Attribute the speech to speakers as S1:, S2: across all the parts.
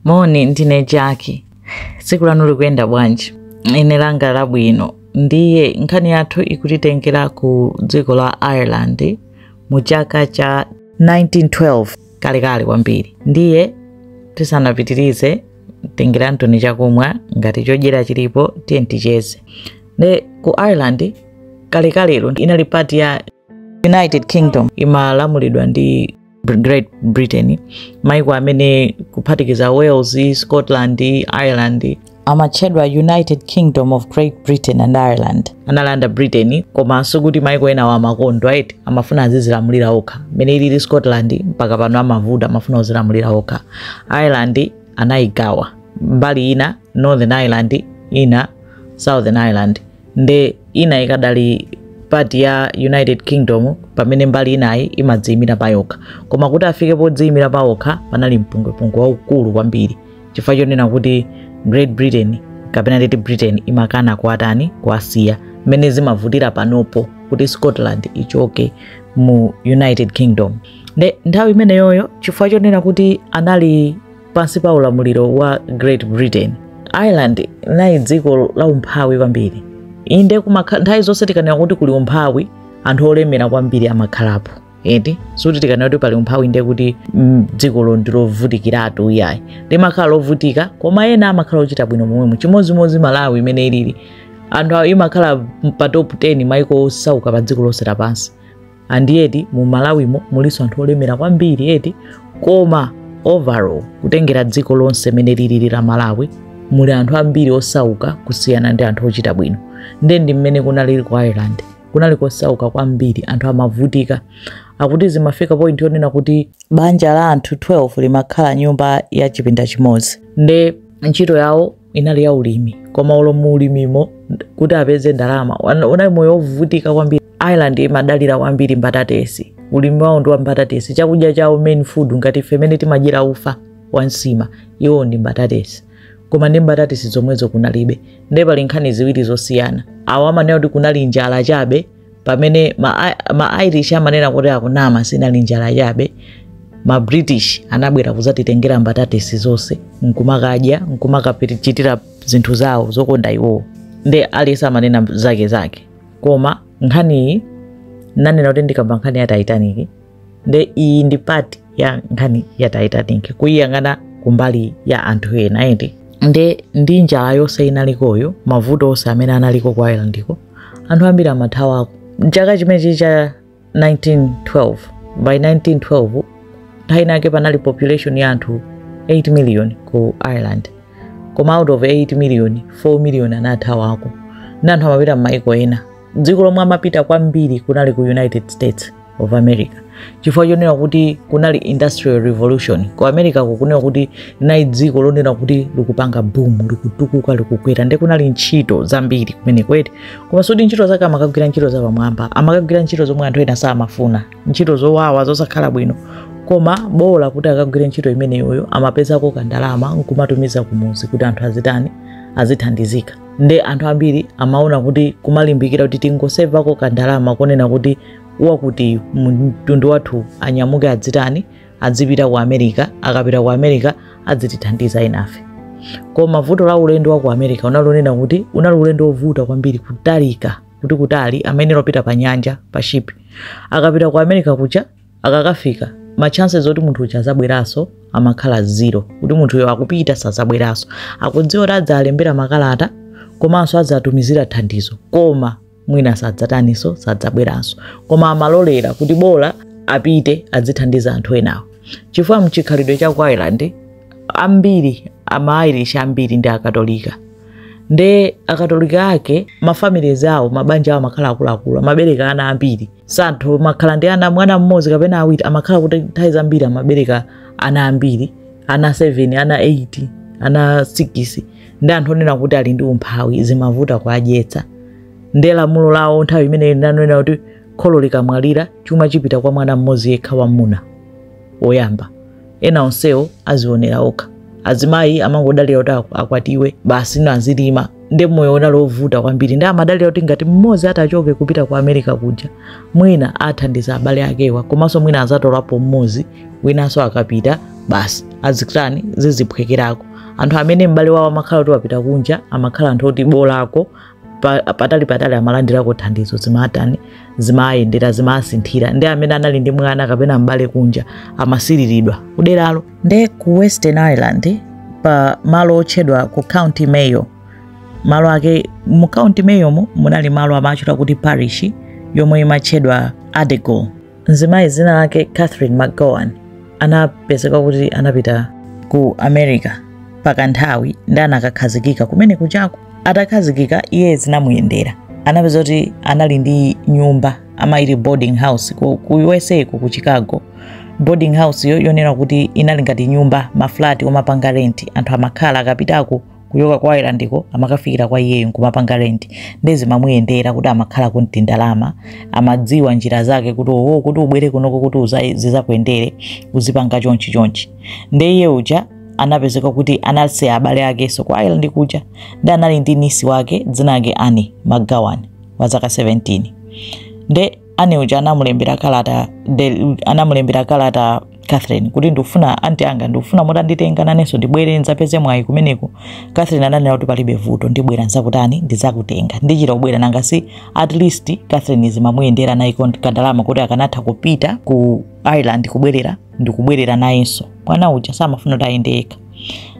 S1: Moni ndine Jackie. Siku lanu likuyenda bwanji? Ine langa labwino. Ndiye nkhani yathu ikutitengera ku dziko la Ireland mu chaka cha 1912 kalekale kwambiri. Ndiye tisanapitirize tengera ntoni chakumwa ngati chodyera chilipo ticheze. Ne ku Ireland kalekalero inali part ya United Kingdom imalamulidwa ndi Great Britain, maiko amene kuphatikiza Wales, Scotland, Ireland amatchedwa United Kingdom of Great Britain and Ireland. Analanda Britain komanso kuti maiko ena wa makondo right amafuna azizilamulira okha. Mene ili Scotland mpaka pano amavuta amafuna azizilamulira okha. Ireland anayigawa mbali ina Northern Ireland, ina Southern Ireland. Nde ina ikadali part ya United Kingdom pamene mbali inayi imadziyimira payokha. Koma kuti afike podziyimira payokha panali mpungwepungwe waukulu kwambiri. Chifukwa chonena kuti Great Britain kapena nditi Britain imakana kuatani kuasiya mene zimavutira panopo kuti Scotland ichoke mu United Kingdom. Nthawi imene yoyo chifukwa chonena kuti anali pansi pa ulamuliro wa Great Britain, Ireland inali dziko la umphawi kwambiri. Inde nthawi zonse tikanena kuti kuli umphawi anthu olemera kwambiri amakhalapo. Suti tikanena kuti pali umphawi inde kuti dziko ndilovutikiratu iyayi. Limakhala lovutika koma ena amakhala ochita bwino momwemo. Chimodzimodzi Malawi imene ilili anthu imakhala pa top 10 maiko osauka pa dziko lonse lapansi. Andiyeti mu Malawimo muliso anthu olemera kwambiri koma overall kutengera dziko lonse mene lili la Malawi muli anthu ambiri osauka kusiyana ndi anthu ochita bwino. Ndi mmene kunali ku Ireland kunali kosauka kwambiri anthu amavutika. Akuti zimafika point yonena kuti banja la anthu 12 limakhala nyumba ya chipinda chimodzi. Nde ntchito yawo inali ya ulimi koma mu ulimimo kuti apeze ndalama unali moyo ovutika kwambiri. Ireland imadalira kwambiri mbatatesi. Ulimi wawo ndi wa mbatatesi. Chakudya chawo main food ngati ife mene timadyera ufa wansima iwo ndi mbatatesi. Koma ndi mbatatesi zomwezo kunalibe. Nde pali nkhani ziwiri zosiyana. Awo amanena kuti kunali njala chabe pamene ma Irish amanena kuti akunama sinali njala chabe. Ma British anabwera kuzatitengera mbatatesi zonse nkumakadya nkumakapitira zinthu zawo zokonda iwo. Nde alisa amanena zake. Koma nkhani nanena kuti ndikamba nkhani ya Titanic. Nde iyi ndi part ya nkhani ya Titanic kuyang'ana kumbali ya anthu ena Nde ndi njala yonse inalikoyo mavuto onse amene analiko ku Irelandiko anthu ambiri amathawako. Chaka chimenechi cha 1912 by 1912 nthawi nake panali population ya anthu 8 million ku Ireland. Koma out of 8 million 4 million anathawako ndi anthu amapita m'maiko ena. Dziko lomwe amapita kwambiri kunali ku United States of America. Chifukwa chonena kuti kunali industrial revolution. Ku America kunena kuti linali dziko lonena kuti likupanga boom, likutukuka, likukwera. Nde kunali ntchito zambiri kumene kweti. Koma sudi ntchito zake amakagwira ntchito za pamwamba. Amakagwira ntchito zomwe anthu ena samafuna. Ntchito zowawa zosakhala bwino. Koma bola kuti akagwire ntchito imene yoyo amapezako kandalama nkumatumiza kumuzi kuti anthu azithandizika. Nde anthu ambiri amaona kuti kumalimbikira kuti tingosevako kandalama konena kuti wakuti mtundu wathu anyamuke adzipita ku America. Akapita ku America adzitithandiza enafe. Koma vuto la ulendo wa ku America unalonena kuti unali ulendo ovuta kwambiri kutalika kuti kutali amene lopita pa nyanja pa ship. Akapita ku America kucha akakafika ma chances zoti munthu ucha azabweraso amakhala 0 kuti munthu yo akupita sazabweraso. Akudziwa kuti adzalembera makalata komanso adzatumizira thandizo koma mwina sadzataniso sadzabweraso. Koma amalolera kuti bola apite adzithandiza anthu enawo. Chifukwa mchikhalidwe cha ku Ireland ambiri ama Irish ambiri ndi akatolika. Nde akatolika ake mafamilies awo mabanja awo makhala akuluakulu amabereka ana ambiri. Santhu makhala ndi mwana mmodzi kapena awiri amakhala kuti nthawi zambiri amabereka ana ambiri, ana 7, ana 8, ana 6. Ndi anthu onena kuti ali ndi umphawi zimavuta kuadyetsa. Nde lamulo lawo nthawi imene nanena kuti kholo likamwalira chuma chipita kwa mwana mmodzi yekha wamuna oyamba. Ena onsewo azionera okha. Azimayi amangodalira kuti akwatiwe basi nazilima. Nde moyo unalovuta kwambiri. Nde amadalira kuti ngati mmodzi atachoke kupita ku America kuja mwina athandiza abale akewa komanso mwina azatolapo mmodzi winanso akapita basi azikutani ziziphwekerako. Anthu amene m'bale wawo amakhala kuti wapita kunja amakhala anthu oti bolako patali amalandirako thandizo zimayendera zimasinthira. Ndi amene anali ndi mwana kapena m'bale kunja amasiriridwa kuderalo. Nde ku Western Ireland pa malo otchedwa ku County Mayo, malo ake mu County Mayo munali malo amachita kuti parish yomwe imatchedwa Adegol. Mzimayi zina lake Catherine McGowan anapezeka kuti anapita ku America pakanthawi ndi anakakhazikika kumene kuchako. Atakhazikika iye zinamuyendera, anapeza kuti anali ndi nyumba amaiti boarding house ku USA ku Chicago. Boarding house yonena kuti inali ngati nyumba maflati omapanga rent, anthu amakhala akapitako kuyoka kwa Irelandiko amakafikira kwa iyeyo kumapanga rent. Ndezi mamuyendera kuti amakhala kuti ndalama, amadziwa njira zake kuti kuti ubwere kunoko kuti zizakuyendere uzipanga chonchi. Nde iye uja anapezeka kuti anasiya abale ake so kwa Ireland kuja, ndi anali ndi nisi wake dzina lake Annie McGowan wa zaka 17. Nde Annie uja anamulembera kalata Catherine kuti ndifuna anti anga ndifuna mutanditenga nanenso ndibwere nzapeze mwayi kumeneko. Catherine ananena kuti palibe vuto, ndibwera nzakutani ndizakutenga, ndichita kubwera nangasi at least Catherine zimamuyendera naye kandalama kuti akanatha kupita ku Ireland ndikubwerera nayenso. Mwana uja samafuna kuti ayendeka.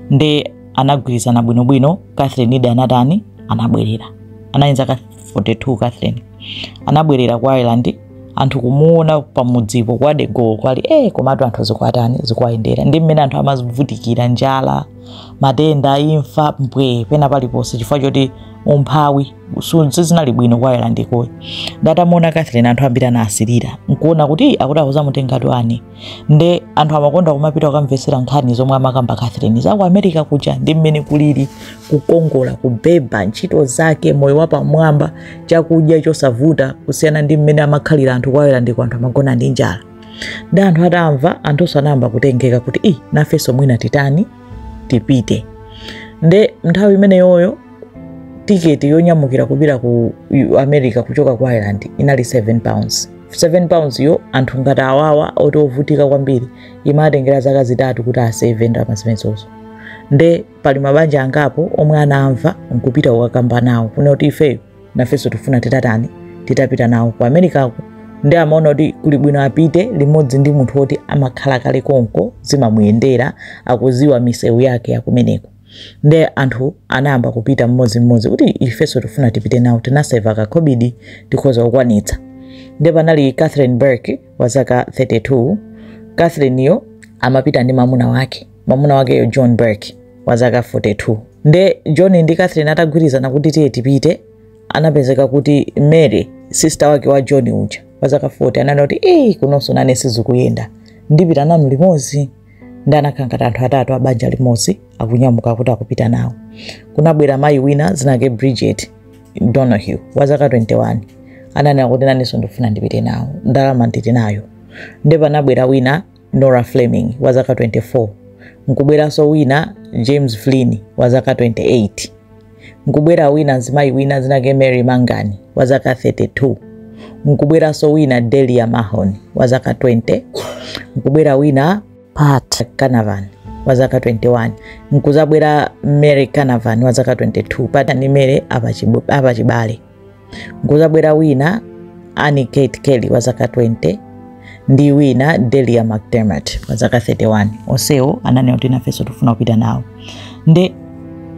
S1: Nde anagwirizana bwinobwino. Catherine ida anatani anabwerera, anali zaka 42. Catherine anabwerera ku Ireland, anthu kumuona pamudzipo kwa Adegol kwali komatu anthu zikwatani zikwayendera. Ndi mmene anthu amavutikira njala, matenda, imfa, mpwe pena paliponse chifukwa choti umphawi sizinali bwino kwa Ireland koyi. Ndatamuona Catherine anthu ambiri anasirira nkuona kuti akuti akuzamutenga Annie. Nde anthu amakonda kumapita kukamvetsera nkhani zomwe amakamba Catherine za ku America kuja, ndi mmene kulili kukongola, kubeba, ntchito zake, moyo wapamwamba, chakudya chosavuta kusiyana ndi mmene amakhalira anthu kwa Ireland kwa anthu amagona ndi njala. Ndi anthu atamva, anthu anayamba kutengeka kuti nafenso mwina titani tipite. Nde nthawi imene yoyo tiketi yonyamukira kupita ku America kuchoka kwa Ireland inali 7 pounds. 7 pounds yo anthu ngati awawa otovutika kwambiri imatengera zaka zitatu kuti asave ndalama zimenezozo. Nde pali mabanja angapo omwe anamva nkupita kukakamba nawo kuna kuti ifeyo nafenso tifuna titapita nawo ku America. Nde amaona kuti kuli bwino apite limodzi ndi munthu woti amakhala kale konko zimamuyendera, akuziwa misewu yake yakumeneko. Nde anthu anayamba kupita mmodzi kuti ifenso tifuna tipite nawo tinaseva ka COVID tikhoza kukwanitsa. Nde panali Catherine Burke wa zaka 32. Catherine yo amapita ndi mamuna wake yo John Burke wa zaka 42. Nde John ndi Catherine atagwirizana kuti tiye tipite, anapezeka kuti Mary sister wake wa John uja wa zaka 40 ananena kuti kunonso nane sizikuyenda, ndipita nanu limodzi. Ndi anakangata anthu atatu abanja limodzi akunyamuka kuti akupita nawo. Kunabwera mayi wina zinake Bridget Donahue wa zaka 21, ananena kuti nanenso ndifuna ndipite nawo, ndalama ndili nayo. Nde panabwera wina Nora Fleming wa zaka 24. Nkubweranso wina James Flynn wa zaka 28. Nkubwera wina zimayi wina zinake Mary Mangani wa zaka 32. Nkubweranso wina Delia Mahon wa zaka 20. Nkubwera wina Pat Canavan wa zaka 21. Nkuzabwera Mary Canavan wa zaka 22. Pat ni Mary abachibale. Nkuzabwera wina Annie Kate Kelly wa zaka 20. Ndi wina Delia McDermott wa zaka 31. Oseo ananena kuti nafenso tufuna kupita nawo. Nde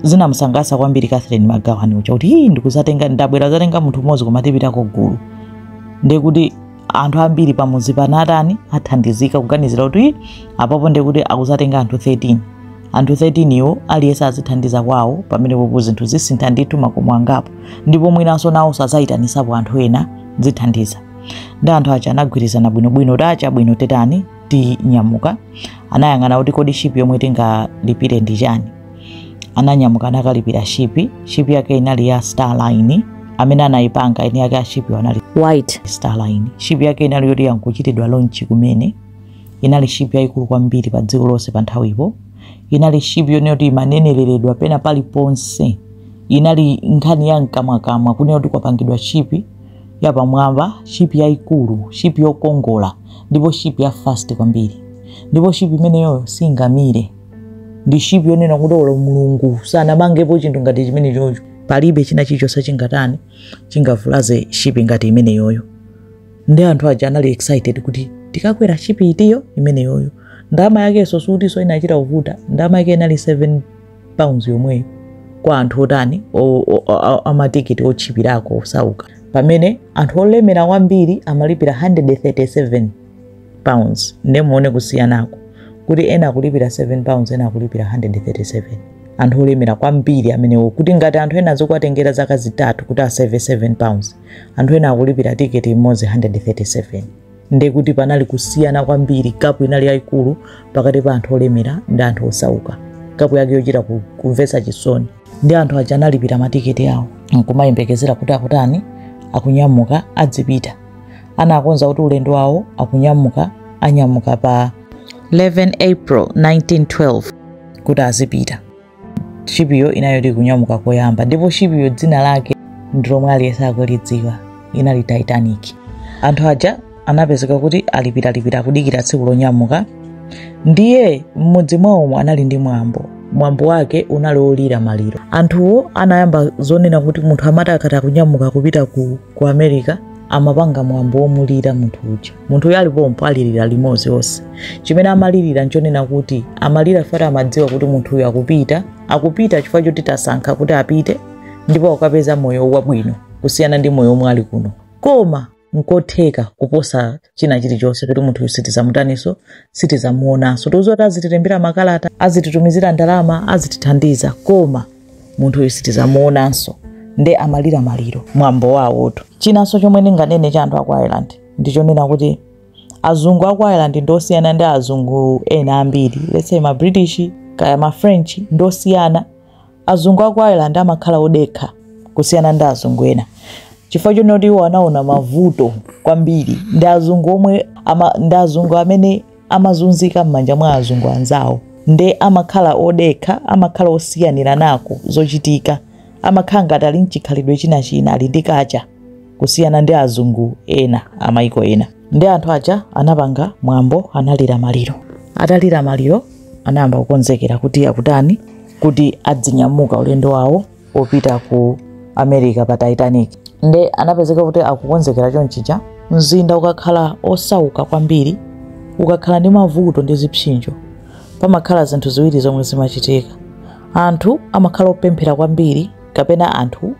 S1: zinamusangasa kwambiri Catherine McGowan uja kuti ndikuzatenga ndabwera zatenga munthu mmodzi koma tipita ku gulu. Nde kuti anthu ambiri pamuzi panatani athandizika kuganizira kuti apapo nde kuti akuzatenga anthu 13. Anthu 13 yo aliyesa azithandiza kwawo pamene popo zinthu zisintha ndithu makomo angapo, ndipo mwinanso nawo sazaitanisapo anthu ena zithandiza. Ndi anthu aja anagwirizana bwinobwino dacha bwino tetani tinyamuka. Anayang'ana kuti kodi shipi yomwe tingalipire ndi chani. Ananyamuka nakalipira shipi yake inali ya Starline, amene anayipanga ine yake ya shipi wanali White Starline. Shipi yake inali yoti yankuchitidwa launch kumene, inali shipi yaikulu kwambiri pa dziko lonse pa nthawipo. Inali shipi yoti imanenereredwa pena pali ponse, inali nkhani ya mkamwakamwa kune yoti kwapangidwa shipi yapamwamba, shipi yaikulu, shipi yokongola, ndipo shipi ya fast kwambiri. ndipo ship imeneyo singamire ndi ship yonena kuti olo mulungu sanamangepo chinthu ngati chimene chocho palibe china chilichonse chingatani chingavulaze ship ngati imeneyoyo. Ndi anthu aja anali excited kuti tikakwera ship itiyo imeneyoyo. Ndalama yakenso sutiso inachita kuvuta, ndalama yake inali 7 pounds yomweyo kwa anthu otani amatikiti otchipirako osauka, pamene anthu olemera kwambiri amalipira 137 pounds. Muone kusiyanako kuti ena akulipira 7 pounds ena akulipira 137. Anthu olemera kwambiri amenewo, kuti ngati anthu ena zokuatengera zaka zitatu kuti aseve 7 pounds, anthu ena akulipira tiketi imodzi 137. Ndi kuti panali kusiyana kwambiri, kapu inali yayikulu pakati pa anthu olemera ndi anthu osauka. Kapu yake yochita kumvetsa chisoni. Ndi anthu aja analipira matiketi awo nkumayembekezera kuti akutani akunyamuka adzipita. Anakonza kuti ulendo wawo akunyamuka anyamuka pa 11 April 1912 kuti azipita. Shipiyo inayoti kunyamuka koyamba, ndipo shipiyo dzina lake ndilomwe aliyesa akulidziwa, inali Titanic. Anthu aja anapezeka kuti alipira kudikira tsiku lonyamuka. Ndiye mmodzi mwawo anali ndi mwambo wake unali olira maliro. Anthuwo anayamba zonena kuti munthu amati akati akunyamuka kupita ku America amapanga mwambo womulira munthu uja. Munthu uyo alipompo alirira limodzi onse. Chimene amalirira nchonena kuti amalira fata amadziwa kuti munthu uyo akupita chifukwa choti tasankha kuti apite ndipo akapeza moyo wabwino kusiyana ndi moyo omwe ali kuno. Koma nkotheka kuposa china chilichonse kuti munthu sitizamutaniso sitizamuonanso. Tozoti azitilembera makalata, azititumizira ndalama, azitithandiza, koma munthu sitizamuonanso. Nde amalira maliro mwambo wawoto. Chinanso chomwe ndinganene cha anthu aku Ireland ndichonena kuti azungu aku Ireland ndosiyana ndi azungu ena ambiri, let's say ma British kaya ma French ndosiyana. Azungu aku Ireland amakhala odekha kusiyana ndi azungu ena. Chifukwa chonoti iwo anaona mavuto kwambiri ndi azungu omwe ndi azungu amene amazunzika m'manja mwa azungu anzawo. Nde amakhala odekha, amakhala osiyanira nako zochitika, amakhala ngati ali mchikhalidwe china ali ndi kacha kusiyana ndi azungu ena amaiko ena. Ndi anthu aja anapanga mwambo, analira maliro. Atalira maliro anayamba kukonzekera kuti akutani kuti adzinyamuka ulendo wawo opita ku America pa Titanic. Nde anapezeka kuti akukonzekera chonchija, mzinda ukakhala osauka kwambiri, ukakhala ndi mavuto ndi zipsinjo, pamakhala zinthu ziwiri zomwe zimachitika. Anthu amakhala opemphera kwambiri, kapena anthu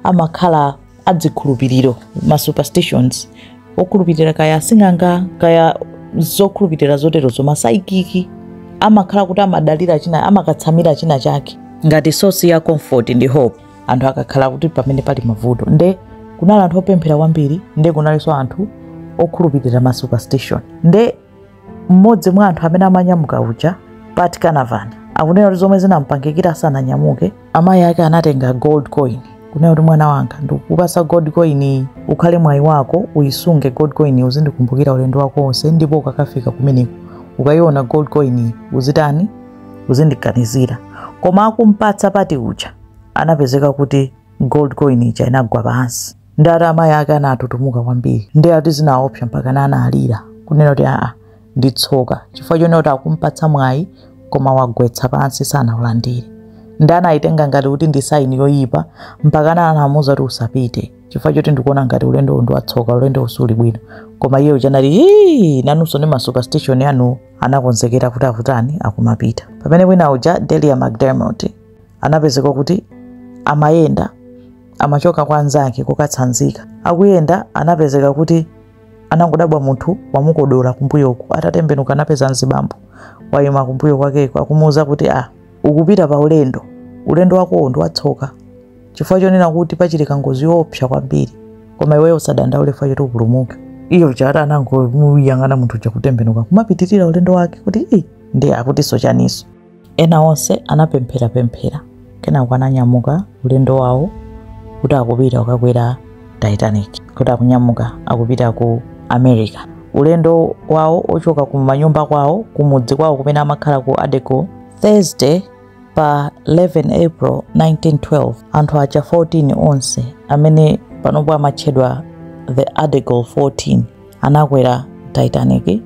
S1: amakhala adzikhulupiriro, ma superstitions, okhulupirira kaya asing'anga kaya zokhulupirira zoterozo, masaikiki, amakhala kuti amadalira china, amakatsamira china chake ngati source ya comfort ndi hope. Anthu akakhala kuti pamene pali mavuto. Nde kunali anthu opemphera kwambiri, nde kunalinso anthu okhulupirira ma superstition. Nde mmodzi mwa anthu amene amanyamuka uja, Pat Canavan, akunena kuti zomwe zinampangikira sananyamuke, amayi ake anatenga gold coin. Kunena kuti mwana wanga ndikupasa gold coin ukhale mwayi wako, uyisunge gold coin uzindikumbukira ulendo wako wonse, ndipo ukakafika kumeneko ukayiona gold coin uzitani uzindiganizira. Koma akumpatsa Pati uja anapezeka kuti gold coin ija inagwa pansi. Ndati amayi ake anatutumuka kwambiri, ndi ati zinaopsa mpaka analira kunena kuti nditsoka chifukwa chonena kuti akumpatsa mwayi koma wagwetsa pansi sanaulandire. Ndi anayitenga ngati kuti ndi saini yoyipa mpaka anamuwuza kuti usapite chifukwa choti ndikuona ngati ulendo ndi watsoka, ulendo usuli bwino. Koma iye uja anati nanunso ndi ma superstition yanu, anakonzekera kuti akutani akumapita. Pamene wina uja Delia McDermott anapezeka kuti amayenda, amachoka kwa anzake kukatsanzika. Akuyenda anapezeka kuti anangodabwa munthu wamukodola kumbuyoko, atatembenuka anapeza mzibambo wayima kumbuyo kwakeko, akumuwuza kuti ukupita pa ulendo wako ndi watsoka chifukwa chonena kuti pachitika ngozi yoopsa kwambiri, koma iweyo usadandaule chifukwa choti upulumuke. Iyo chata anangomuyang'ana munthu uja kutembenuka kumapitirira ulendo wake kuti ndi akutiso chaniso. Ena onse anapemphera kenako ananyamuka ulendo wawo kuti akupita kukakwera Titanic, kuti akunyamuka akupita ku America. Ulendo wawo ochoka ku manyumba kwawo kumudzi kwawo kumene amakhala ku Adego. Thursday pa 11 April 1912 anthu aja 14 onse amene panopo amatchedwa the Adego 14 anakwera Titanic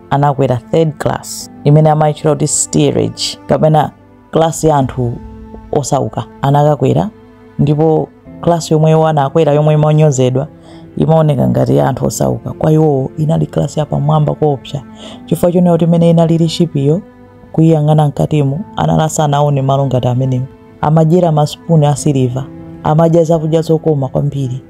S1: anakwera third class imene amayitchula kuti steerage kapena class ya anthu osauka anakakwera, ndipo class yomwe iwo anakwera yomwe imanyozedwa imaoneka ngati ya anthu osauka. Kwa iwo inali class ya pamwamba koopsa, chifukwa chonena kuti imene inalili shipiyo kuyang'ana mkatimo analasa anaone malo ngati amenewo. Amadyera masipuni a siliva, amadya zakudya zokoma kwambiri,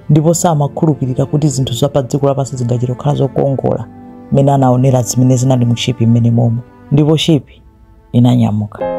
S1: ndipo samakhulupirira kuti zinthu zapa dziko lapansi zingachita kukhala zokongola mmene anaonera zimene zinali mu shipi mmene momo, ndipo shipi inanyamuka.